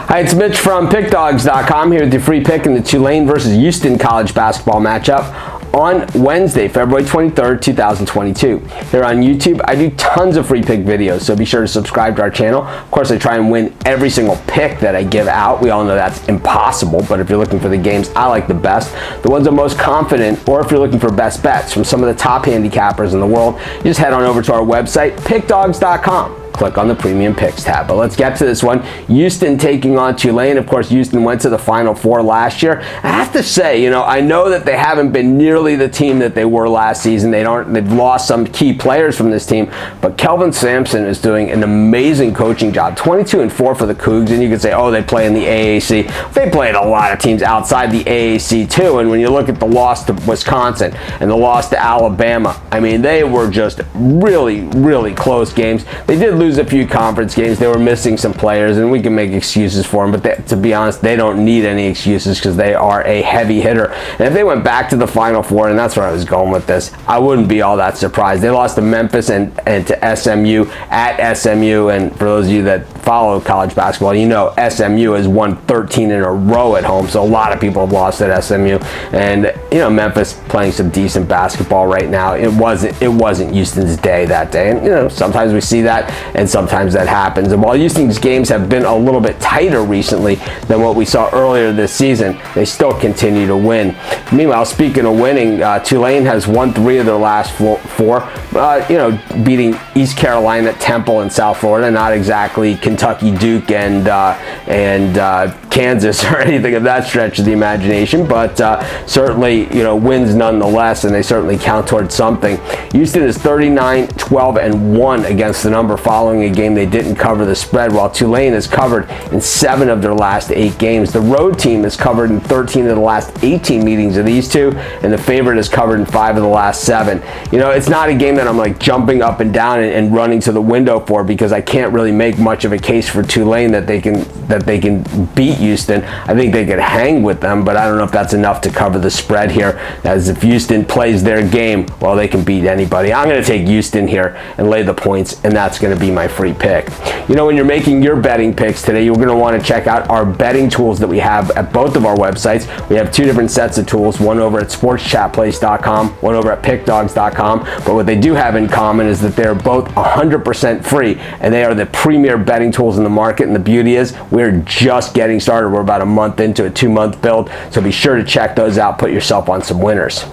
Hi, it's Mitch from PickDawgz.com here with your free pick in the Tulane versus Houston college basketball matchup on Wednesday, February 23rd, 2022. Here on YouTube, I do tons of free pick videos, so be sure to subscribe to our channel. Of course, I try and win every single pick that I give out. We all know that's impossible, but if you're looking for the games I like the best, the ones I'm most confident, or if you're looking for best bets from some of the top handicappers in the world, you just head on over to our website, pickdawgz.com. Click on the Premium Picks tab. But let's get to this one. Houston taking on Tulane. Of course, Houston went to the Final Four last year. I have to say, I know that they haven't been nearly the team that they were last season. They've lost some key players from this team, but Kelvin Sampson is doing an amazing coaching job. 22-4 for the Cougars, and you could say, oh, they play in the AAC. They played a lot of teams outside the AAC too, and when you look at the loss to Wisconsin and the loss to Alabama, I mean, they were just really, really close games. They did lose a few conference games. They were missing some players, and we can make excuses for them, but to be honest, they don't need any excuses because they are a heavy hitter. And if they went back to the Final Four, and that's where I was going with this, I wouldn't be all that surprised. They lost to Memphis and to SMU at SMU, and for those of you that follow college basketball, you know SMU has won 13 in a row at home, so a lot of people have lost at SMU. And Memphis playing some decent basketball right now. It wasn't Houston's day that day, and sometimes we see that, and sometimes that happens. And while Houston's games have been a little bit tighter recently than what we saw earlier this season, they still continue to win. Meanwhile, speaking of winning, Tulane has won 3 of their last four. Beating East Carolina, Temple, and South Florida. Not exactly Kentucky, Duke, and Kansas or anything of that stretch of the imagination, but certainly wins nonetheless, and they certainly count towards something. Houston is 39-12-1 against the number following a game they didn't cover the spread, while Tulane has covered in 7 of their last 8 games. The road team has covered in 13 of the last 18 meetings of these two, and the favorite has covered in 5 of the last 7. It's not a game that I'm like jumping up and down and running to the window for, because I can't really make much of a case for Tulane that they can beat Houston. I think they could hang with them, but I don't know if that's enough to cover the spread here, as if Houston plays their game, well, they can beat anybody. I'm going to take Houston here and lay the points, and that's going to be my free pick. When you're making your betting picks today, you're going to want to check out our betting tools that we have at both of our websites. We have 2 different sets of tools, one over at sportschatplace.com, one over at pickdawgz.com, but what they do have in common is that they're both 100% free, and they are the premier betting tools in the market. And the beauty is we're just getting started. We're about a month into a 2-month build, so be sure to check those out. Put yourself on some winners.